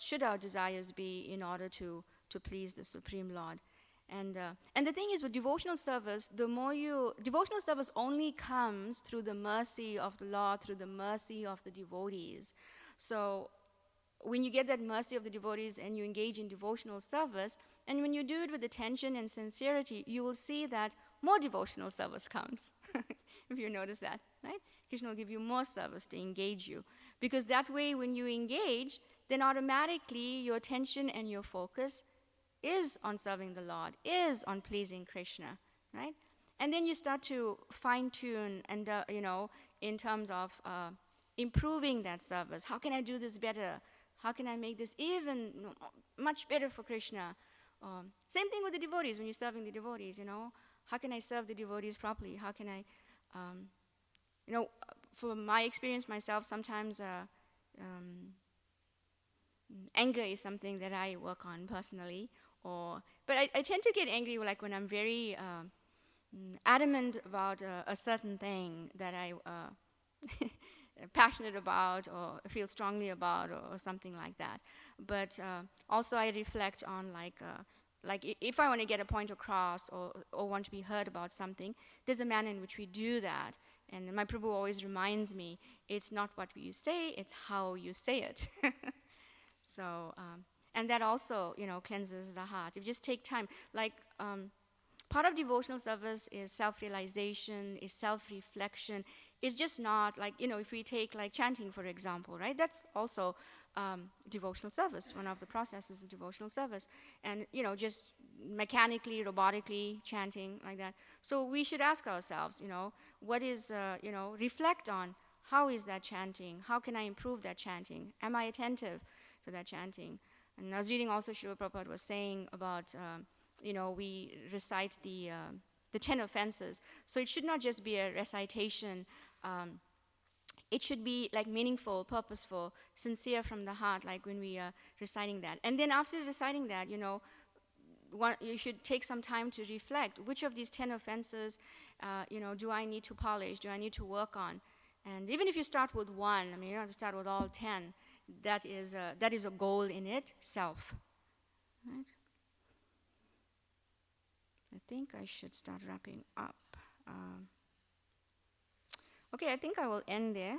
should our desires be in order to please the Supreme Lord. And the thing is, with devotional service, devotional service only comes through the mercy of the Lord, through the mercy of the devotees. So when you get that mercy of the devotees and you engage in devotional service, and when you do it with attention and sincerity, you will see that more devotional service comes. If you notice that, right? Krishna will give you more service to engage you. Because that way, when you engage, then automatically your attention and your focus is on serving the Lord, is on pleasing Krishna, right? And then you start to fine-tune and, in terms of improving that service. How can I do this better? How can I make this even much better for Krishna? Same thing with the devotees, when you're serving the devotees, How can I serve the devotees properly? How can I, from my experience myself, sometimes anger is something that I work on personally. But I tend to get angry like when I'm very adamant about a certain thing that I passionate about or feel strongly about or something like that. But also I reflect on if I want to get a point across or want to be heard about something, there's a manner in which we do that. And my Prabhu always reminds me, it's not what you say, it's how you say it. So, and that also, cleanses the heart. If you just take time, part of devotional service is self-realization, is self-reflection. It's just not if we take chanting, for example, right? That's also devotional service, one of the processes of devotional service. And, just mechanically, robotically chanting like that. So we should ask ourselves, what is, reflect on how is that chanting? How can I improve that chanting? Am I attentive to that chanting? And I was reading also, Srila Prabhupada was saying about, we recite the 10 offenses. So it should not just be a recitation. It should be meaningful, purposeful, sincere from the heart, like when we are reciting that. And then after reciting that, you should take some time to reflect. Which of these 10 offenses, do I need to polish? Do I need to work on? And even if you start with one, you don't have to start with all 10. That is a goal in itself. Right? I think I should start wrapping up. Okay, I think I will end there.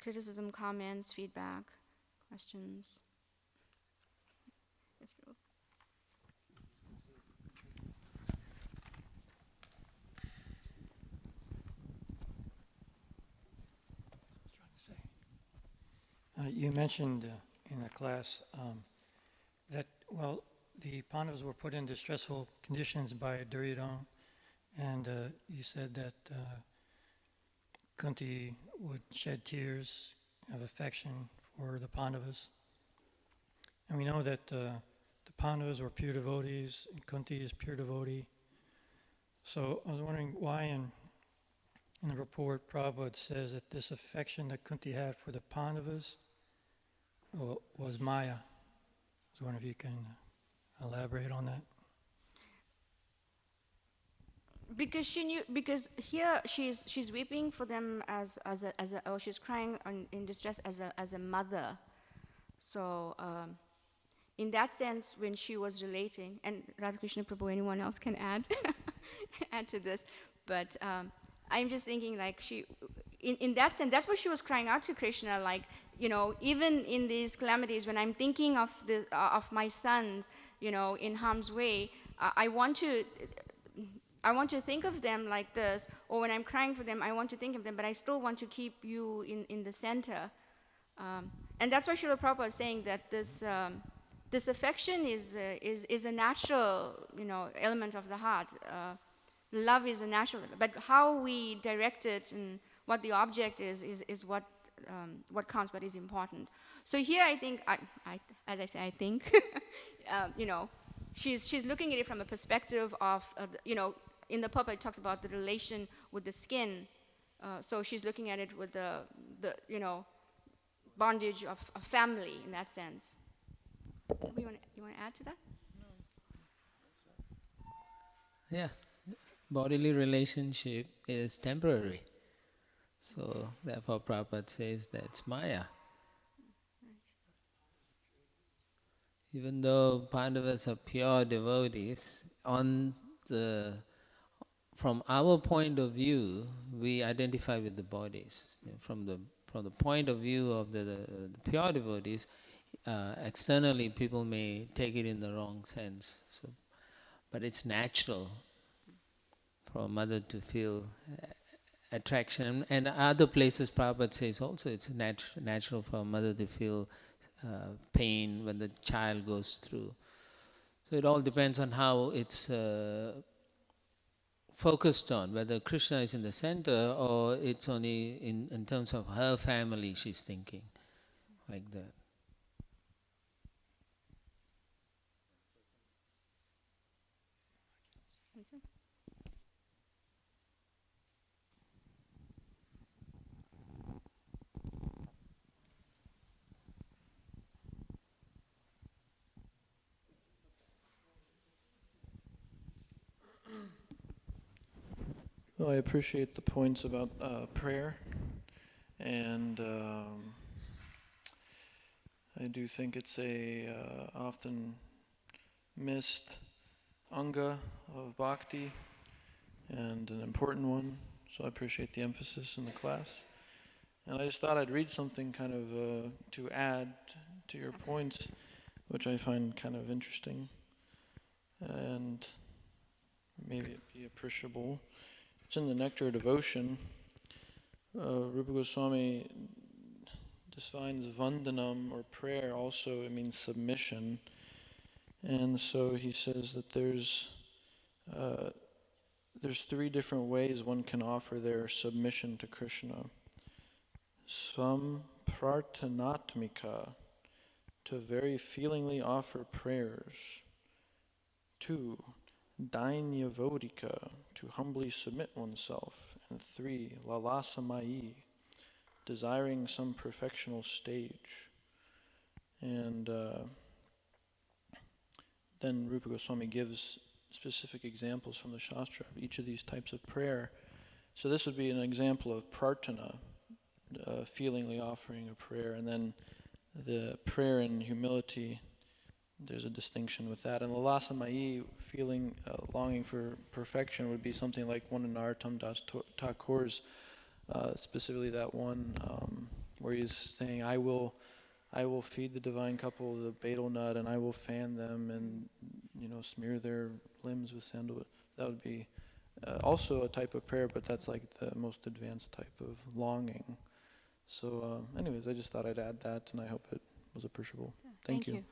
Criticism, comments, feedback, questions. Yes, Prabhu. You mentioned in a class that, the Pandavas were put into stressful conditions by Duryodhana, and you said that Kunti would shed tears of affection for the Pandavas. And we know that the Pandavas were pure devotees, and Kunti is pure devotee. So I was wondering why in in the report, Prabhupada says that this affection that Kunti had for the Pandavas was Maya. I was wondering if you can elaborate on that. Because she knew, because here she's weeping for them as a or she's crying in distress as a mother. So in that sense, when she was relating, and Radhakrishna Prabhu, anyone else can add add to this, but I'm just thinking like in that sense, that's what she was crying out to Krishna, like, even in these calamities, when I'm thinking of my sons, in harm's way, I want to think of them like this, or when I'm crying for them, I want to think of them, but I still want to keep you in the center. And that's why Srila Prabhupada is saying that this affection is a natural, element of the heart. Love is a natural, but how we direct it and what the object is what counts, what is important. So here, I think, as I say, I think, she's looking at it from a perspective of, in the purport it talks about the relation with the skin. So she's looking at it with the bondage of family in that sense. You want to add to that? Yeah, bodily relationship is temporary. So therefore Prabhupada says that's Maya. Even though Pandavas are pure devotees, from our point of view, we identify with the bodies. From the point of view of the pure devotees, externally people may take it in the wrong sense. So, but it's natural for a mother to feel attraction. And other places Prabhupada says also it's natural for a mother to feel pain when the child goes through. So it all depends on how it's focused on, whether Krishna is in the center or it's only in terms of her family she's thinking, like that. Well, I appreciate the points about prayer, and I do think it's a often missed anga of bhakti and an important one, so I appreciate the emphasis in the class. And I just thought I'd read something kind of to add to your points, which I find kind of interesting, and maybe it be appreciable. It's in the Nectar of Devotion. Rupa Goswami defines vandanam, or prayer, also it means submission. And so he says that there's 3 different ways one can offer their submission to Krishna. Samprarthanatmika, to very feelingly offer prayers. 2, Dainyavotika, to humbly submit oneself. And 3, Lalasamayi, desiring some perfectional stage. And then Rupa Goswami gives specific examples from the Shastra of each of these types of prayer. So this would be an example of prarthana, feelingly offering a prayer, and then the prayer in humility, there's a distinction with that. And Lalasamayi, feeling, longing for perfection, would be something like one in Narottam Das Thakur's, specifically that one where he's saying, I will feed the divine couple the betel nut, and I will fan them and smear their limbs with sandalwood. That would be also a type of prayer, but that's like the most advanced type of longing. So anyways, I just thought I'd add that, and I hope it was appreciable. Thank you. Thank you.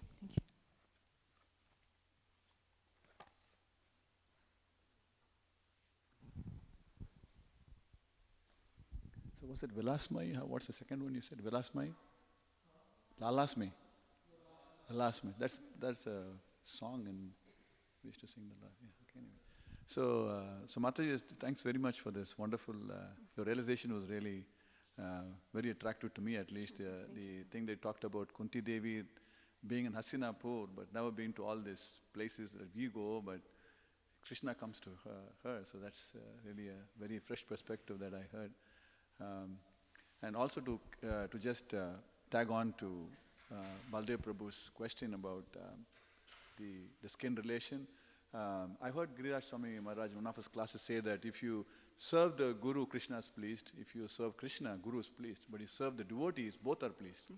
So was it Vilasmai? What's the second one you said? Vilasmai? Lalasmai. Lalasmai. That's a song, and we used to sing the last. Yeah. Okay, anyway. So Mataji, thanks very much for this wonderful. Your realization was really very attractive to me, at least. The thing they talked about Kunti Devi being in Hastinapur, but never been to all these places that we go, but Krishna comes to her. So that's really a very fresh perspective that I heard. And also to just tag on to Baldev Prabhu's question about the skin relation. I heard Giriraj Swami Maharaj in one of his classes say that if you serve the Guru, Krishna is pleased. If you serve Krishna, Guru is pleased. But you serve the devotees, both are pleased.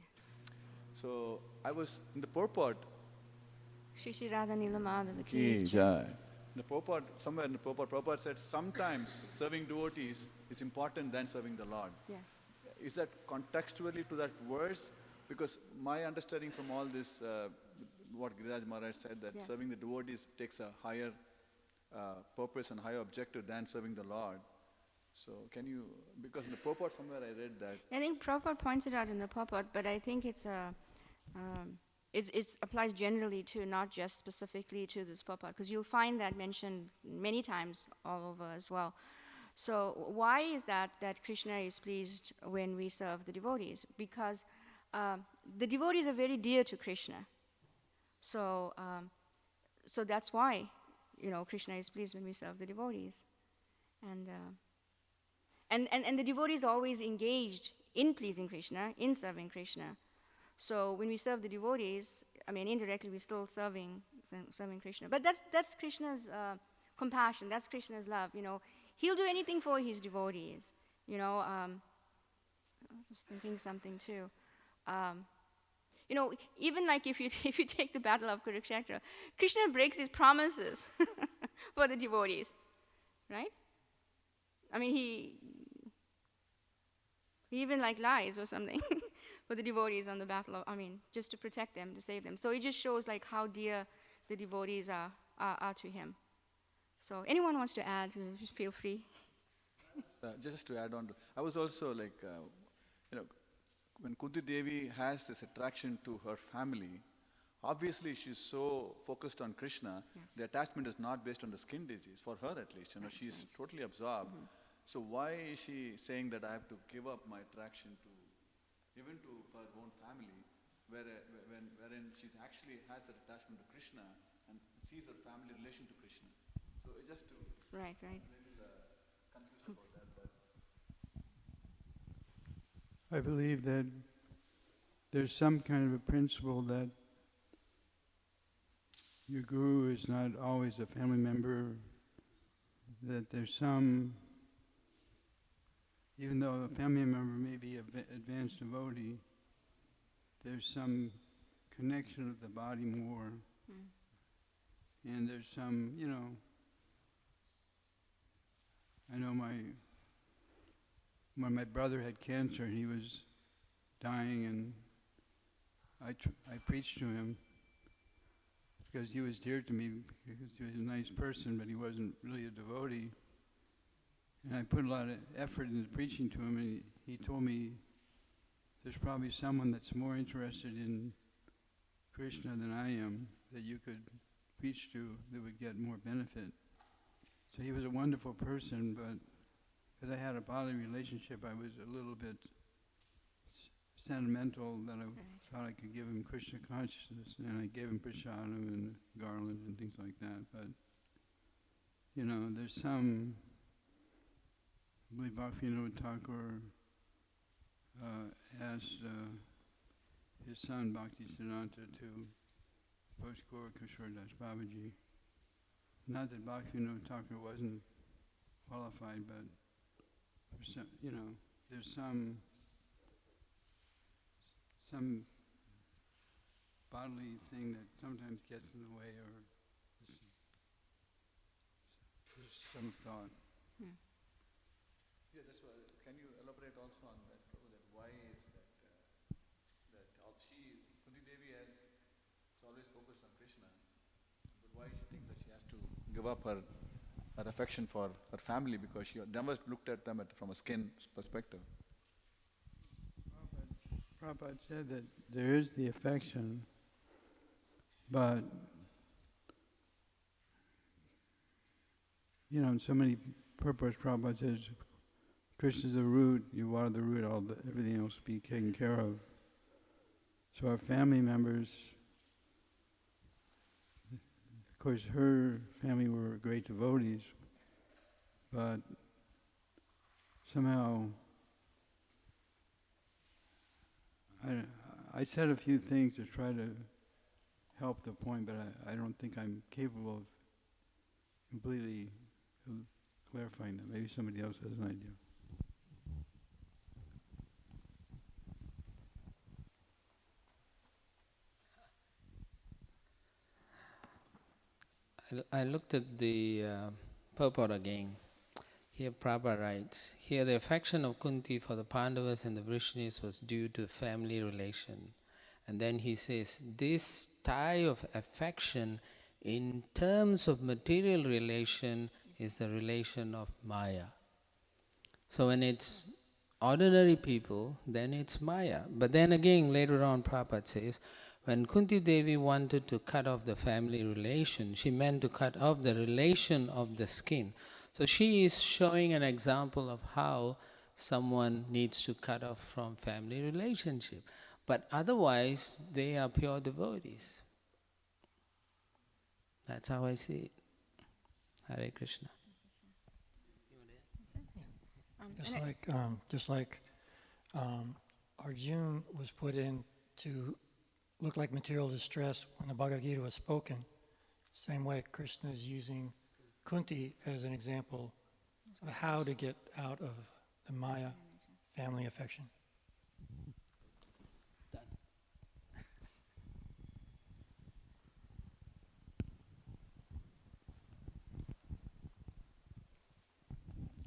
So I was in the purport. Shri Shri Radha Nilamadava Ki ki jai. The purport, somewhere in the purport said sometimes serving devotees is important than serving the Lord. Yes. Is that contextually to that verse? Because my understanding from all this, what Giriraj Maharaj said, that Yes. serving the devotees takes a higher purpose and higher objective than serving the Lord. So can you, because in the purport somewhere I read that. I think Prabhupada points it out in the purport, but I think it's applies generally to, not just specifically to this purport, because you'll find that mentioned many times all over as well. So why is that Krishna is pleased when we serve the devotees? Because the devotees are very dear to Krishna. So that's why, Krishna is pleased when we serve the devotees. And the devotees are always engaged in pleasing Krishna, in serving Krishna. So when we serve the devotees, indirectly we're still serving Krishna. But that's Krishna's compassion. That's Krishna's love. He'll do anything for his devotees. I was thinking something too. Even like if you take the battle of Kurukshetra, Krishna breaks his promises for the devotees, right? He even like lies or something for the devotees on the battle of, just to protect them, to save them. So it just shows like how dear the devotees are to him. So anyone wants to add, just feel free. Just to add on, I was also like, when Kunti Devi has this attraction to her family, obviously she's so focused on Krishna, Yes. the attachment is not based on the skin disease, for her at least, she's totally absorbed. So why is she saying that I have to give up my attraction to, even to her own family, wherein she actually has that attachment to Krishna and sees her family relation to Krishna. So it's just to Right. little confused about that, but I believe that there's some kind of a principle that your guru is not always a family member, that there's some, even though a family member may be an advanced devotee, there's some connection of the body more, and there's some, I know when my brother had cancer, he was dying, and I preached to him because he was dear to me, because he was a nice person, but he wasn't really a devotee. And I put a lot of effort into preaching to him, and he told me there's probably someone that's more interested in Krishna than I am that you could preach to that would get more benefit. So he was a wonderful person, but because I had a bodily relationship, I was a little bit sentimental that I thought I could give him Krishna consciousness, and I gave him prasadam and garland and things like that. But, there's some, I believe Bhaktivinoda Thakur asked his son Bhaktisiddhanta to approach Gaura Kishore Das Babaji. Not that Bhaktivinoda Thakur wasn't qualified, but there's some bodily thing that sometimes gets in the way, or there's some thought. yeah, that's why. Can you elaborate also on that, Prabhu, that why is that Kunti Devi has always focused on Krishna, but why she thinks that she has to give up her affection for her family, because she never looked at them from a skin perspective. Prabhupada said that there is the affection, but so many purports Prabhupada says, Krishna's the root, you water the root, everything else will be taken care of. So our family members, of course her family were great devotees, but somehow I said a few things to try to help the point, but I don't think I'm capable of completely clarifying that. Maybe somebody else has an idea. I looked at the purport again. Here Prabhupada writes, here the affection of Kunti for the Pandavas and the Vrishnis was due to family relation. And then he says, this tie of affection in terms of material relation is the relation of Maya. So when it's ordinary people, then it's Maya. But then again, later on, Prabhupada says, when Kunti Devi wanted to cut off the family relation, she meant to cut off the relation of the skin. So she is showing an example of how someone needs to cut off from family relationship. But otherwise, they are pure devotees. That's how I see it. Hare Krishna. Just like Arjuna was put in to look like material distress when the Bhagavad Gita was spoken, same way Krishna is using Kunti as an example of how to get out of the Maya family affection.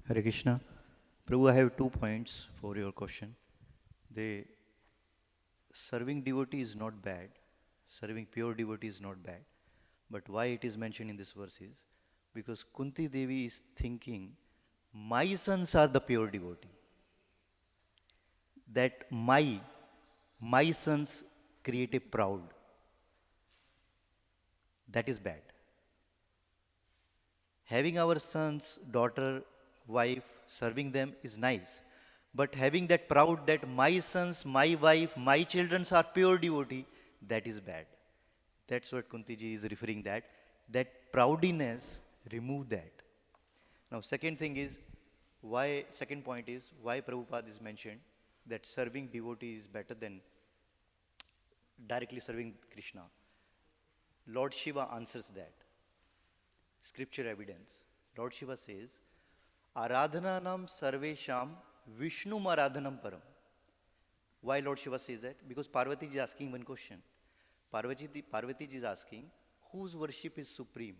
Hare Krishna. Prabhu, I have 2 points for your question. Serving devotee is not bad. Serving pure devotee is not bad. But why it is mentioned in this verse is because Kunti Devi is thinking, my sons are the pure devotee. That my sons create a proud. That is bad. Having our sons, daughter, wife, serving them is nice. But having that proud that my sons, my wife, my children are pure devotee, that is bad. That's what Kunti ji is referring that. That proudiness, remove that. Now second point is why Prabhupada is mentioned that serving devotee is better than directly serving Krishna. Lord Shiva answers that. Scripture evidence. Lord Shiva says, Aradhananam sarvesham Vishnum Aradhanam Param. Why Lord Shiva says that? Because Parvati ji is asking one question. Parvati ji is asking, whose worship is supreme?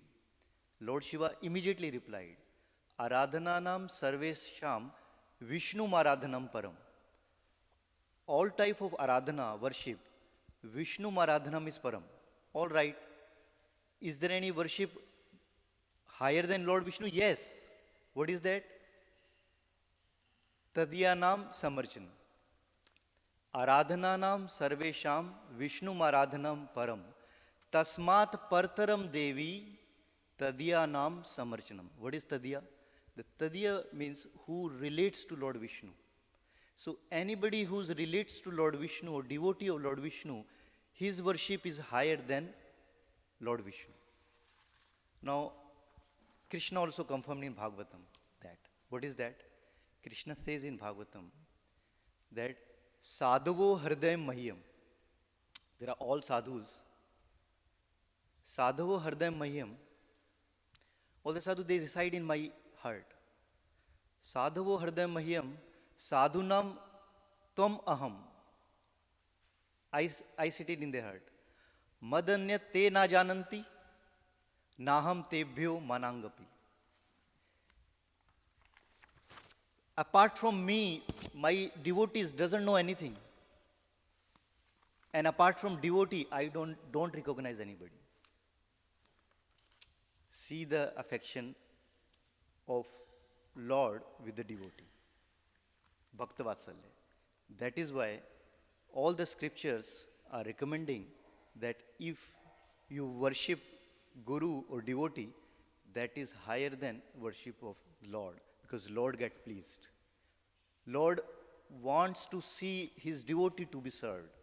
Lord Shiva immediately replied, Aradhananam sarvesham Vishnum Aradhanam Param. All type of Aradhana, worship, Vishnum Aradhanam is Param. All right. Is there any worship higher than Lord Vishnu? Yes. What is that? Tadyanam Samarchanam. Aradhananam Sarvesham Vishnum Aradhanam Param. Tasmat Partaram Devi Tadyanam Samarchanam. What is Tadya? The Tadya means who relates to Lord Vishnu. So anybody who relates to Lord Vishnu or devotee of Lord Vishnu, his worship is higher than Lord Vishnu. Now, Krishna also confirmed in Bhagavatam that. What is that? Krishna says in Bhagavatam that Sadhavo Hridayam Mahyam. There are all sadhus. Sadhavo Hridayam Mahyam. All the sadhus, they reside in my heart. Sadhavo Hridayam Mahyam. Sadhunam Tvam Aham. I sit it in their heart. Madanya te na jananti. Naham tebhyo manangapi. Apart from me, my devotees doesn't know anything. And apart from devotee, I don't recognize anybody. See the affection of Lord with the devotee. Bhakta Vatsalya. That is why all the scriptures are recommending that if you worship Guru or devotee, that is higher than worship of Lord, because Lord get pleased. Lord wants to see his devotee to be served.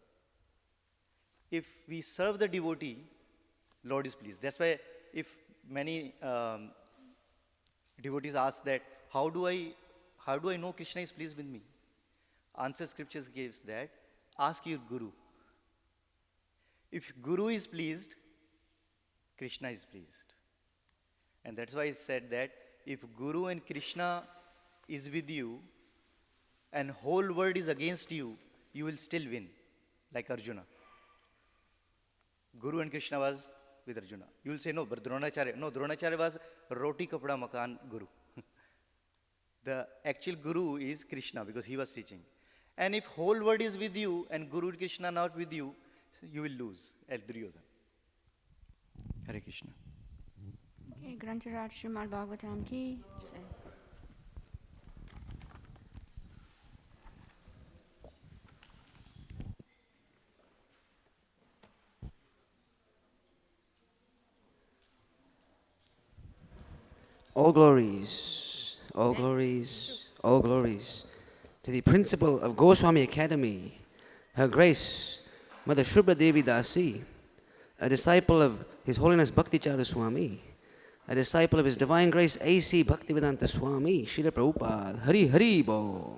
If we serve the devotee, Lord is pleased. That's why if many devotees ask that, how do I know Krishna is pleased with me? Answer scriptures gives that, ask your Guru. If Guru is pleased, Krishna is pleased. And that's why I said that if Guru and Krishna is with you and whole world is against you, you will still win, like Arjuna. Guru and Krishna was with Arjuna. You will say, no, but Dronacharya. No, Dronacharya was roti kapda makan Guru. The actual Guru is Krishna because he was teaching. And if whole world is with you and Guru and Krishna not with you, you will lose as Duryodhana. Hare Krishna. Okay, Grantharaj Srimad Bhagavatam ki jai. All glories, all glories, all glories to the principal of Goswami Academy, Her Grace, Mother Subhra Devi Dasi, a disciple of His Holiness Bhaktichara Swami, a disciple of His Divine Grace A.C. Bhaktivedanta Swami, Srila Prabhupada, Hari Hari Bo.